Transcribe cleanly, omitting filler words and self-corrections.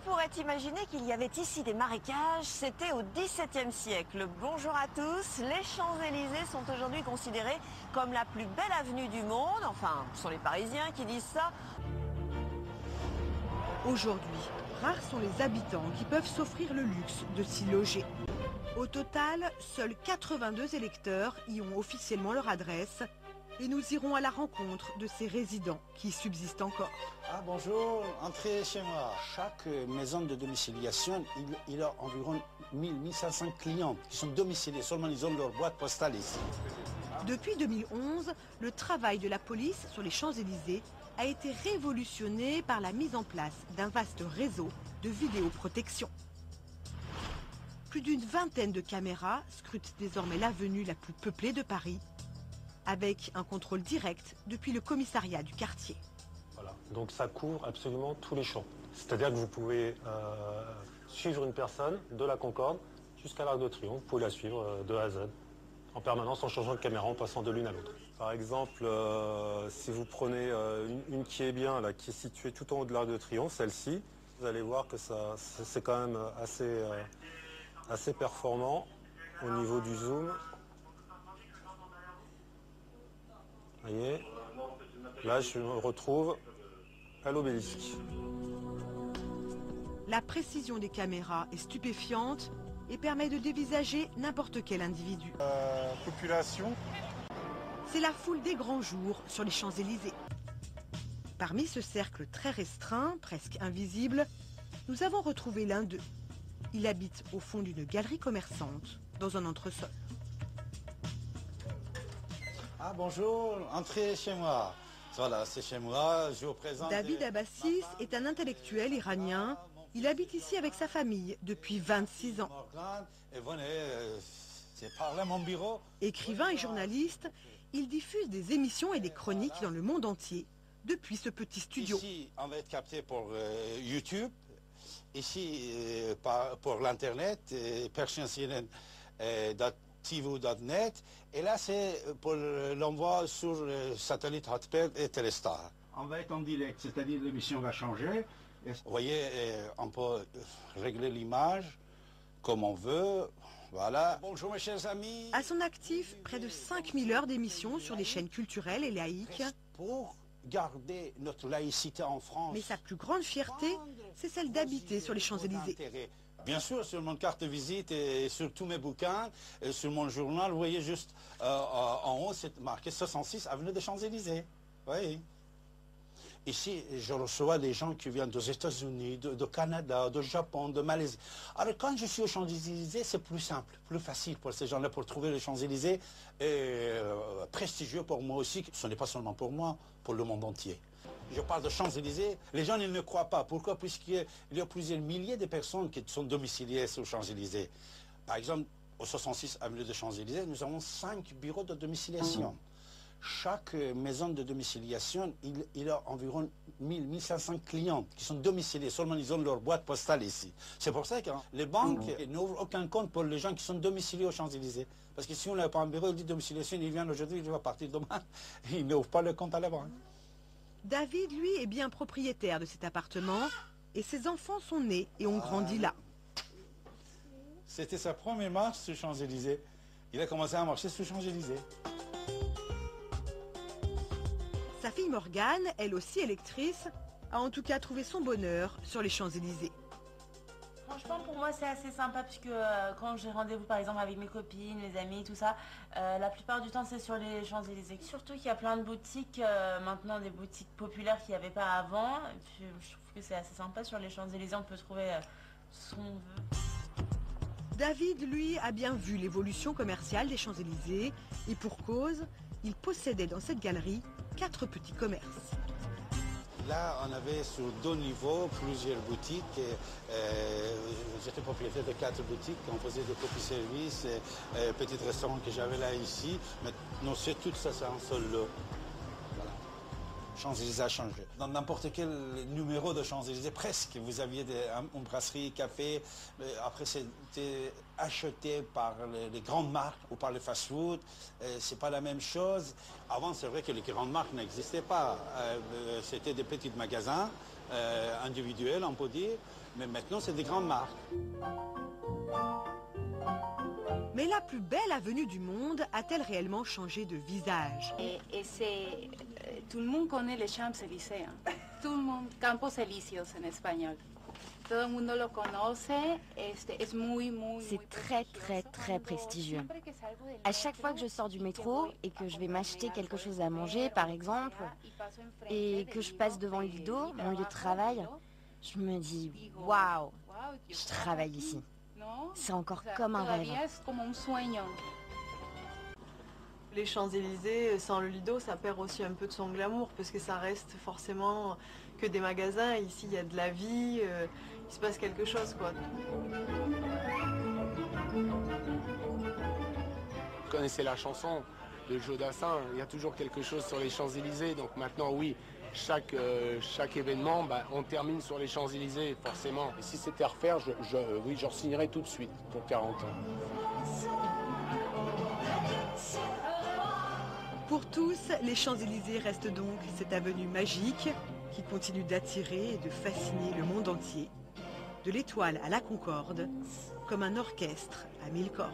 pourrait imaginer qu'il y avait ici des marécages? C'était au XVIIe siècle. Bonjour à tous. Les Champs-Élysées sont aujourd'hui considérés comme la plus belle avenue du monde. Enfin, ce sont les Parisiens qui disent ça. Aujourd'hui, rares sont les habitants qui peuvent s'offrir le luxe de s'y loger. Au total, seuls 82 électeurs y ont officiellement leur adresse. Et nous irons à la rencontre de ces résidents qui subsistent encore. Ah bonjour, entrez chez moi. Chaque maison de domiciliation, il a environ 1500 clients qui sont domiciliés. Seulement ils ont leur boîte postale ici. Depuis 2011, le travail de la police sur les Champs-Élysées a été révolutionné par la mise en place d'un vaste réseau de vidéoprotection. Plus d'une vingtaine de caméras scrutent désormais l'avenue la plus peuplée de Paris, avec un contrôle direct depuis le commissariat du quartier. Voilà. Donc ça couvre absolument tous les champs. C'est-à-dire que vous pouvez suivre une personne de la Concorde jusqu'à l'Arc de Triomphe. Vous pouvez la suivre de A à Z, en permanence, en changeant de caméra, en passant de l'une à l'autre. Par exemple, si vous prenez une qui est bien, là, qui est située tout en haut de l'Arc de Triomphe, celle-ci, vous allez voir que c'est quand même assez performant au niveau du zoom. Vous voyez, là je me retrouve à l'Obélisque. La précision des caméras est stupéfiante et permet de dévisager n'importe quel individu. Population. C'est la foule des grands jours sur les Champs-Élysées. Parmi ce cercle très restreint, presque invisible, nous avons retrouvé l'un d'eux. Il habite au fond d'une galerie commerçante, dans un entresol. Ah bonjour, entrez chez moi. Voilà, c'est chez moi, je vous présente... David Abbassis est un intellectuel iranien. Il habite ici avec sa famille depuis 26 ans. Et venez, c'est par là mon bureau. Écrivain et journaliste, il diffuse des émissions et des chroniques dans le monde entier depuis ce petit studio. Ici, on va être capté pour YouTube. Ici, pour l'Internet, persiancnn.tv.net. Et là, c'est pour l'envoi sur le satellite Hotbird et Telestar. On va être en direct, c'est-à-dire l'émission va changer. Vous voyez, on peut régler l'image comme on veut. Voilà. Bonjour mes chers amis. À son actif, près de 5000 heures d'émissions sur des chaînes culturelles et laïques. Pour garder notre laïcité en France. Mais sa plus grande fierté, c'est celle d'habiter sur les Champs-Élysées. Bien sûr, sur mon carte de visite et sur tous mes bouquins, et sur mon journal, vous voyez juste en haut, c'est marqué 66 avenue des Champs-Élysées. Oui. Ici, je reçois des gens qui viennent des États-Unis, de Canada, de Japon, de Malaisie. Alors, quand je suis aux Champs-Élysées, c'est plus simple, plus facile pour ces gens-là pour trouver les Champs-Élysées. Et prestigieux pour moi aussi. Ce n'est pas seulement pour moi, pour le monde entier. Je parle de Champs-Élysées, les gens ils ne croient pas. Pourquoi? Puisqu'il y a plusieurs milliers de personnes qui sont domiciliées aux Champs-Élysées. Par exemple, au 66 avenue des Champs-Élysées, nous avons 5 bureaux de domiciliation. Chaque maison de domiciliation, il a environ 1500 clients qui sont domiciliés. Seulement, ils ont leur boîte postale ici. C'est pour ça que les banques n'ouvrent aucun compte pour les gens qui sont domiciliés aux Champs-Élysées. Parce que si on n'a pas un bureau de domiciliation, ils viennent aujourd'hui, ils vont partir demain. Ils n'ouvrent pas le compte à la banque. David, lui, est bien propriétaire de cet appartement et ses enfants sont nés et ont grandi là. C'était sa première marche sur Champs-Élysées. Il a commencé à marcher sur Champs-Élysées. Sa fille Morgane, elle aussi électrice, a en tout cas trouvé son bonheur sur les Champs-Élysées. Franchement, pour moi, c'est assez sympa puisque quand j'ai rendez-vous par exemple avec mes copines, mes amis, tout ça, la plupart du temps c'est sur les Champs-Élysées. Surtout qu'il y a plein de boutiques, maintenant des boutiques populaires qu'il n'y avait pas avant. Et puis, je trouve que c'est assez sympa sur les Champs-Élysées, on peut trouver ce qu'on veut. David, lui, a bien vu l'évolution commerciale des Champs-Élysées et pour cause, il possédait dans cette galerie 4 petits commerces. Là, on avait sur 2 niveaux plusieurs boutiques. J'étais propriétaire de 4 boutiques. On faisait des petits services, petits restaurants que j'avais là ici. Maintenant, c'est tout ça, c'est un seul lot. Voilà. Champs-Élysées a changé. Dans n'importe quel numéro de Champs-Élysées, presque, vous aviez une brasserie, café. Après, c'était acheté par les grandes marques ou par les fast-food. C'est pas la même chose. Avant, c'est vrai que les grandes marques n'existaient pas. C'était des petits magasins individuels, on peut dire. Mais maintenant, c'est des grandes marques. Mais la plus belle avenue du monde a-t-elle réellement changé de visage? Tout le monde connaît les Champs-Élysées. Tout le monde, Campos Elíseos en espagnol. Todo el mundo lo conoce, es muy, muy, C'est très très très prestigieux. À chaque fois que je sors du métro et que je vais m'acheter quelque chose à manger par exemple, et que je passe devant le Lido, mon lieu de travail, je me dis waouh, je travaille ici. C'est encore comme un rêve. Les Champs-Élysées, sans le Lido, ça perd aussi un peu de son glamour parce que ça reste forcément que des magasins. Ici, il y a de la vie, il se passe quelque chose, quoi. Vous connaissez la chanson de Jodassin, il y a toujours quelque chose sur les Champs-Élysées. Donc maintenant, oui, chaque événement, on termine sur les Champs-Élysées, forcément. Et si c'était à refaire, oui, je re-signerais tout de suite pour 40 ans. Pour tous, les Champs-Élysées restent donc cette avenue magique qui continue d'attirer et de fasciner le monde entier, de l'Étoile à la Concorde, comme un orchestre à 1000 cordes.